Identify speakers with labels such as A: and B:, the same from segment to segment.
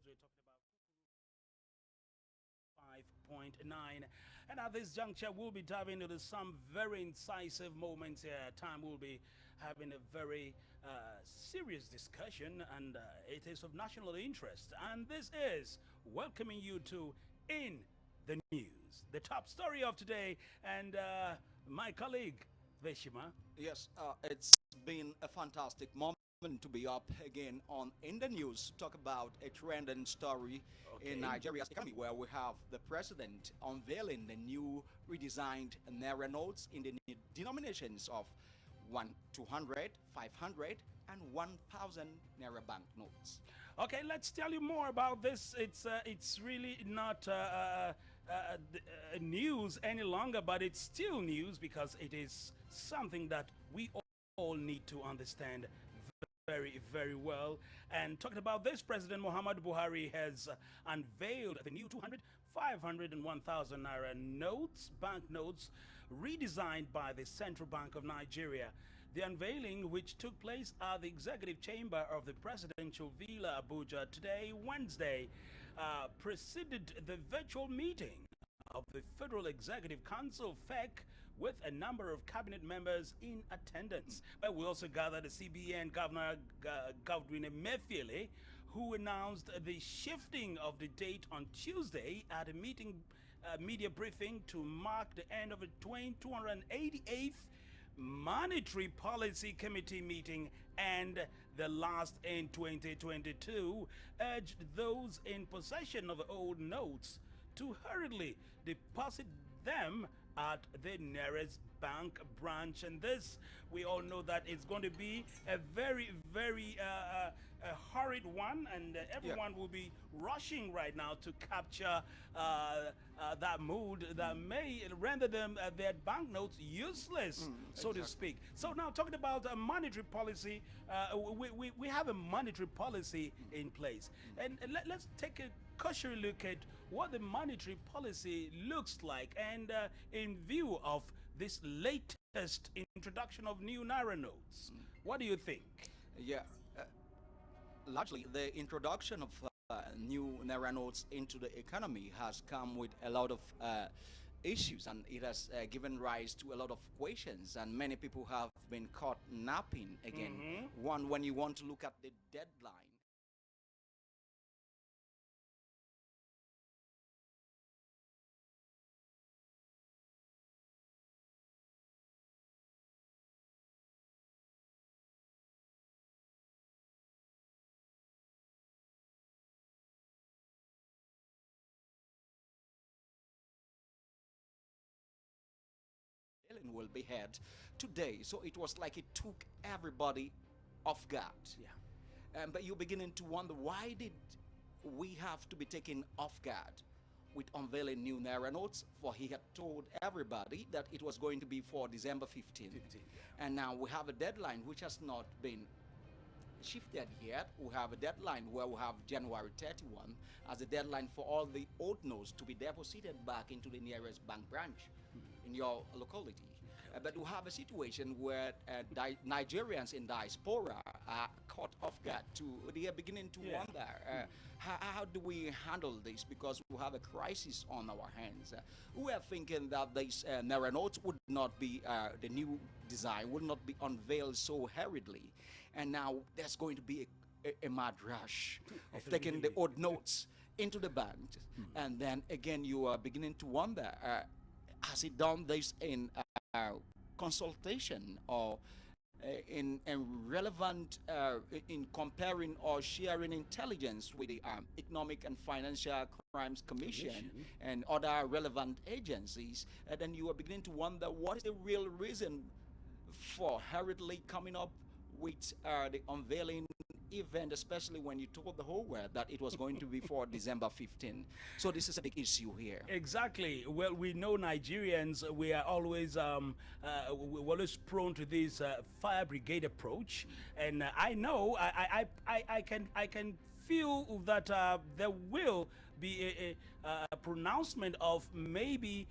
A: we're talking about 5.9. And at this juncture, we'll be diving into some very incisive moments here. Time we'll be having a very serious discussion, and it is of national interest. And this is welcoming you to In the News, the top story of today. And my colleague, Veshima.
B: Yes, it's been a fantastic moment to be up again on In the News, talk about a trend and story in Nigeria's economy, where we have the president unveiling the new redesigned Naira notes in the denominations of 200, 500, and 1,000 Naira bank notes.
A: Okay, let's tell you more about this. It's really not news any longer, but it's still news because it is something that we all need to understand very, very well. And talking about this, President Muhammad Buhari has unveiled the new 200, 500, and 1,000 Naira notes, banknotes, redesigned by the Central Bank of Nigeria. The unveiling, which took place at the executive chamber of the presidential villa Abuja today, Wednesday, preceded the virtual meeting of the Federal Executive Council, FEC, with a number of cabinet members in attendance. But we also gathered the CBN Governor Godwin Emefiele, who announced the shifting of the date on Tuesday at a media briefing to mark the end of the 288th Monetary Policy Committee meeting and the last in 2022, urged those in possession of old notes to hurriedly deposit them at the nearest bank branch. And this, we all know that it's going to be a very, very hurried one, and everyone will be rushing right now to capture that mood that may render them their banknotes useless, so to speak. So now, talking about monetary policy, we have a monetary policy in place, and let's take a cursory look at what the monetary policy looks like, and in view of this latest introduction of new Naira notes. What do you think?
B: Yeah, largely the introduction of new Naira notes into the economy has come with a lot of issues, and it has given rise to a lot of questions, and many people have been caught napping again. One, when you want to look at the deadline, will be had today. So it was like it took everybody off guard. But you're beginning to wonder, why did we have to be taken off guard with unveiling new Naira notes? For he had told everybody that it was going to be for December 15th. And now we have a deadline which has not been shifted yet. We have a deadline where we have January 31 as a deadline for all the old notes to be deposited back into the nearest bank branch in your locality. But we have a situation where Nigerians in diaspora are caught off guard too. They are beginning to wonder, how do we handle this? Because we have a crisis on our hands. We are thinking that these Naira notes would not be, the new design would not be unveiled so hurriedly. And now there's going to be a mad rush of taking the old notes into the bank. And then again, you are beginning to wonder, has he done this in consultation or in relevant in comparing or sharing intelligence with the Economic and Financial Crimes Commission and other relevant agencies? And then you are beginning to wonder, what is the real reason for hurriedly coming up with the unveiling event, especially when you told the whole world that it was going to be for December 15. So this is a big issue here.
A: Exactly. Well, we know Nigerians, we are always we're always prone to this fire brigade approach, and I know I can feel that there will be a pronouncement of maybe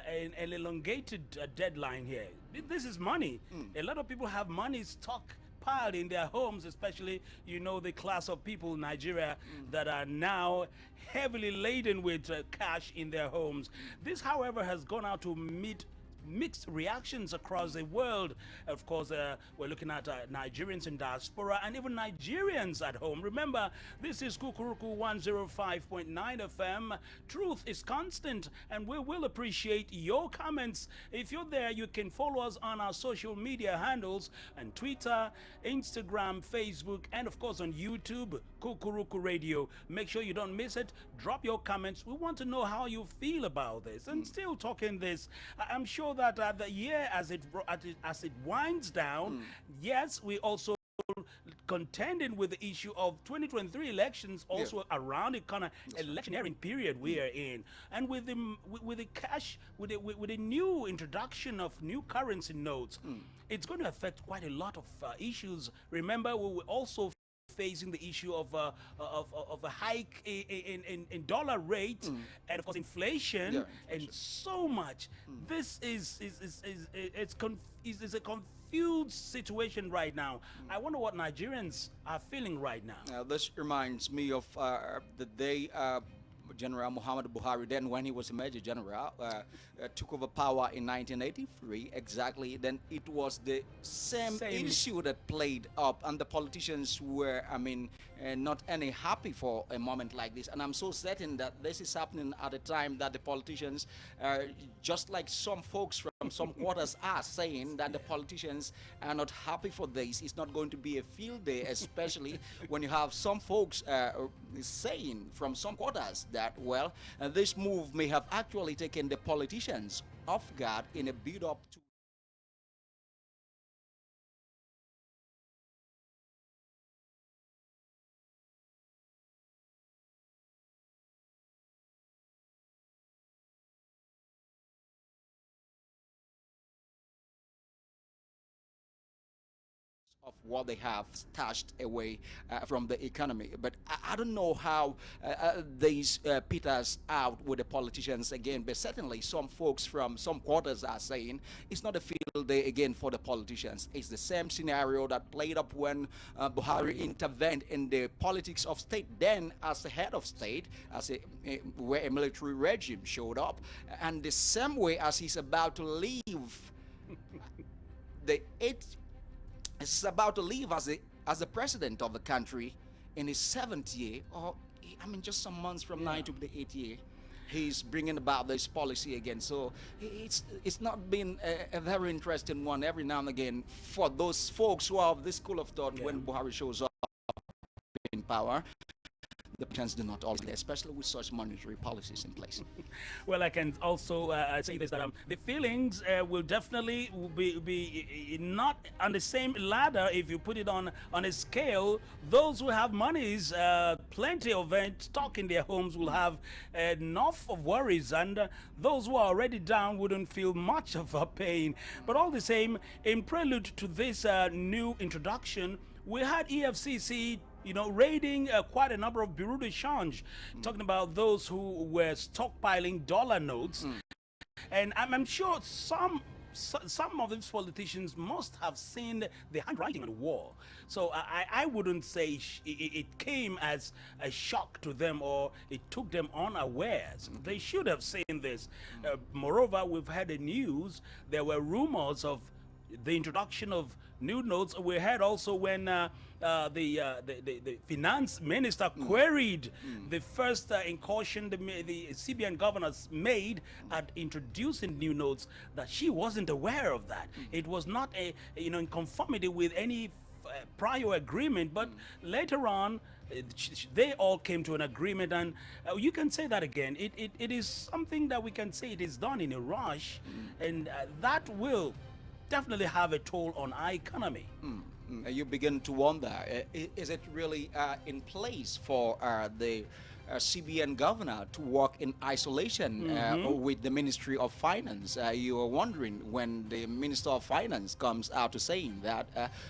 A: an elongated deadline here. This is money. A lot of people have money stuck stockpiled in their homes, especially, you know, the class of people in Nigeria that are now heavily laden with cash in their homes. This, however, has gone out to meet mixed reactions across the world. Of course, we're looking at Nigerians in diaspora and even Nigerians at home. Remember, this is Kukuruku 105.9 FM. Truth is constant, and we will appreciate your comments. If you're there, you can follow us on our social media handles on Twitter, Instagram, Facebook, and of course on YouTube, Kukuruku Radio. Make sure you don't miss it. Drop your comments. We want to know how you feel about this. And still talking this, I'm sure that the year as it winds down, yes, we also contending with the issue of 2023 elections, also around the kind of electioneering period we are in, and with the cash, with the new introduction of new currency notes, it's going to affect quite a lot of issues. Remember, we were also facing the issue of a hike in dollar rate, and of course inflation, and so much. This is a confused situation right now. I wonder what Nigerians are feeling right now.
B: This reminds me of the day General Muhammad Buhari, then when he was a major general, took over power in 1983 exactly. Then it was the same issue that played up, and the politicians were, not any happy for a moment like this. And I'm so certain that this is happening at a time that the politicians, just like some folks from some quarters are saying that the politicians are not happy for this. It's not going to be a field day, especially when you have some folks saying from some quarters that, well, this move may have actually taken the politicians off guard in a build-up to of what they have stashed away from the economy. But I don't know how these peters out with the politicians again, but certainly some folks from some quarters are saying it's not a field day again for the politicians. It's the same scenario that played up when Buhari intervened in the politics of state, then as the head of state, where a military regime showed up, and the same way as he's about to leave is about to leave as the president of the country in his 7th year, or just some months from now to the 8th year, he's bringing about this policy again. So it's not been a very interesting one every now and again for those folks who are of this school of thought when Buhari shows up in power. The plans do not always, especially with such monetary policies in place.
A: Well, I can also say this, that the feelings will definitely be not on the same ladder if you put it on a scale. Those who have monies, plenty of stock in their homes, will have enough of worries, and those who are already down wouldn't feel much of a pain. But all the same, in prelude to this new introduction, we had EFCC raiding quite a number of bureau de change, talking about those who were stockpiling dollar notes. And I'm sure some of these politicians must have seen the handwriting on the wall. So I wouldn't say it came as a shock to them or it took them unawares. They should have seen this. Moreover, we've had the news. There were rumors of the introduction of new notes. We heard also when the finance minister queried the first incursion the CBN governors made at introducing new notes, that she wasn't aware of that. It was not in conformity with any prior agreement, but later on they all came to an agreement, and you can say that again. It is something that we can say it is done in a rush, and that will definitely have a toll on our economy.
B: You begin to wonder, is it really in place for the CBN governor to work in isolation with the Ministry of Finance. You are wondering when the Minister of Finance comes out to saying that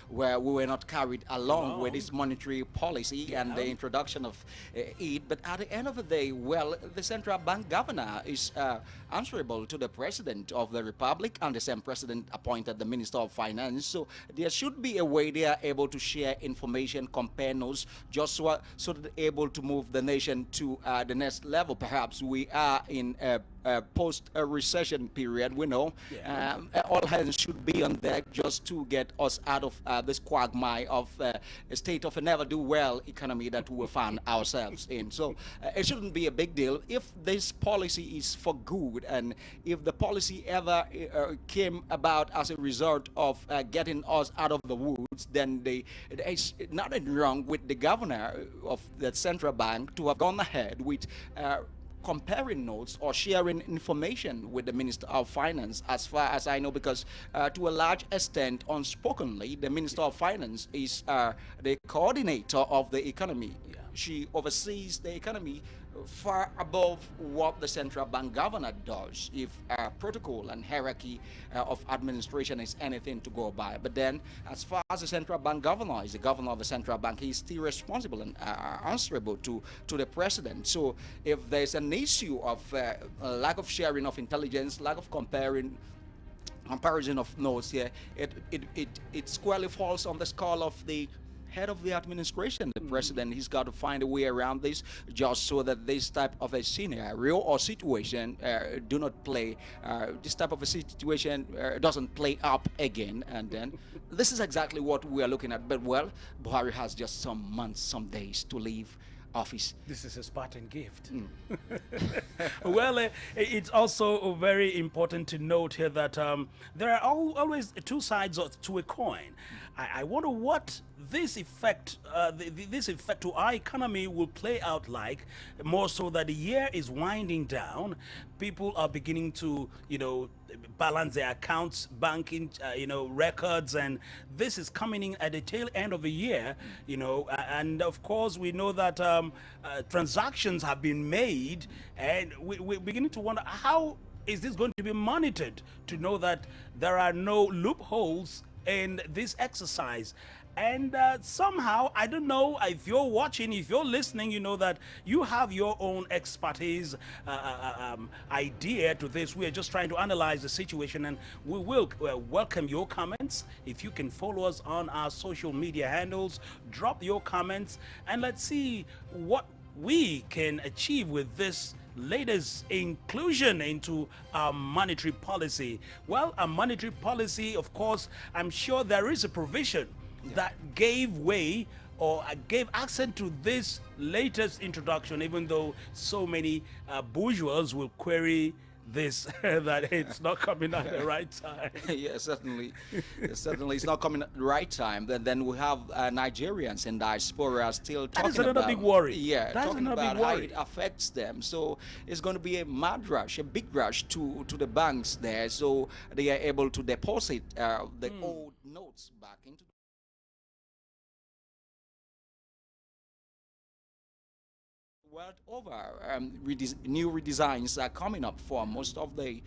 B: where we were not carried along with this monetary policy and the introduction of it. But at the end of the day, well, the central bank governor is answerable to the president of the republic, and the same president appointed the Minister of Finance. So there should be a way they are able to share information, compare notes, just so that they're able to move the nation to the next level. Perhaps we are in a post-recession period, we know. All hands should be on deck just to get us out of this quagmire of a state of a never-do-well economy that we found ourselves in. So it shouldn't be a big deal. If this policy is for good, and if the policy ever came about as a result of getting us out of the woods, then there's nothing wrong with the governor of the central bank to have gone ahead with comparing notes or sharing information with the Minister of Finance, as far as I know, because to a large extent, unspokenly, the Minister of Finance is the coordinator of the economy. She oversees the economy far above what the central bank governor does, if protocol and hierarchy of administration is anything to go by. But then, as far as the central bank governor is the governor of the central bank, he's still responsible and answerable to the president. So if there's an issue of lack of sharing of intelligence, lack of comparison of notes here, it squarely falls on the skull of the head of the administration, the president. He's got to find a way around this, just so that this type of a scenario or situation do not play, this type of a situation doesn't play up again. And then this is exactly what we are looking at. But well, Buhari has just some months, some days to leave office.
A: This is a Spartan gift. Well, it's also very important to note here that there are always two sides to a coin. I wonder what this effect, this effect to our economy will play out like, more so that the year is winding down. People are beginning to, balance their accounts, banking, records, and this is coming in at the tail end of the year, and of course we know that transactions have been made, and we're beginning to wonder how is this going to be monitored to know that there are no loopholes in this exercise. And somehow, I don't know, if you're watching, if you're listening, you know that you have your own expertise, idea to this. We are just trying to analyze the situation, and we will welcome your comments. If you can follow us on our social media handles, drop your comments, and let's see what we can achieve with this latest inclusion into our monetary policy. Well, a monetary policy, of course, I'm sure there is a provision that gave way or gave accent to this latest introduction, even though so many bourgeois will query this, that it's not coming at the right time.
B: Yeah, certainly. Certainly, it's not coming at the right time. Then we have Nigerians in diaspora still talking about...
A: That is another big worry.
B: Yeah, talking about how it affects them. So it's going to be a mad rush, a big rush to the banks there, so they are able to deposit the old notes back into the world over. New redesigns are coming up for most of the,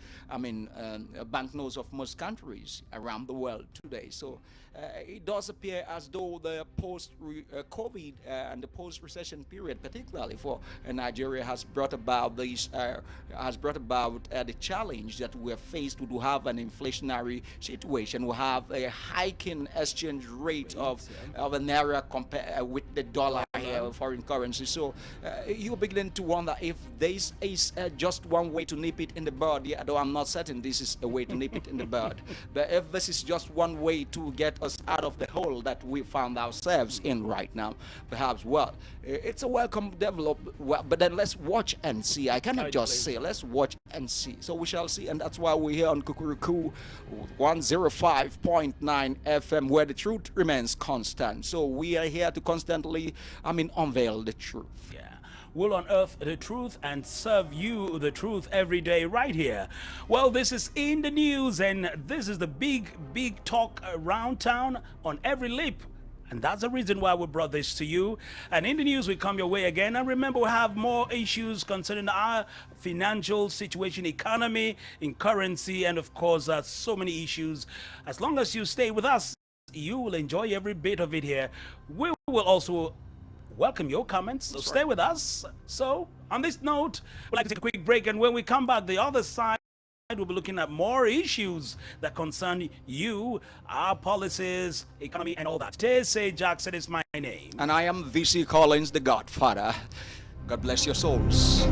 B: banknotes of most countries around the world today. So it does appear as though the post-COVID and the post-recession period, particularly for Nigeria, has brought about these, the challenge that we're faced with. We have an inflationary situation. We have a hiking exchange rate of the Naira compared with the dollar here, foreign currency. So you're beginning to wonder if this is just one way to nip it in the bud. Yeah, though I'm not certain this is a way to nip it in the bud. But if this is just one way to get us out of the hole that we found ourselves in right now, perhaps, well, it's a welcome development. Well, but then let's watch and see. I cannot just say, let's watch and see. So we shall see, and that's why we're here on Kukuruku 105.9 FM, where the truth remains constant. So we are here to constantly, unveil the truth.
A: Yeah. We'll unearth the truth and serve you the truth every day right here. Well, this is In the News, and this is the big talk around town on every lip. And that's the reason why we brought this to you. And in the news, we come your way again. And remember, we have more issues concerning our financial situation, economy, in currency, and of course, so many issues. As long as you stay with us, you will enjoy every bit of it here. We will also welcome your comments, so stay with us. So, on this note, we'd like to take a quick break, and when we come back, the other side, we'll be looking at more issues that concern you, our policies, economy, and all that. Say Jackson is my name.
B: And I am VC Collins, the Godfather. God bless your souls.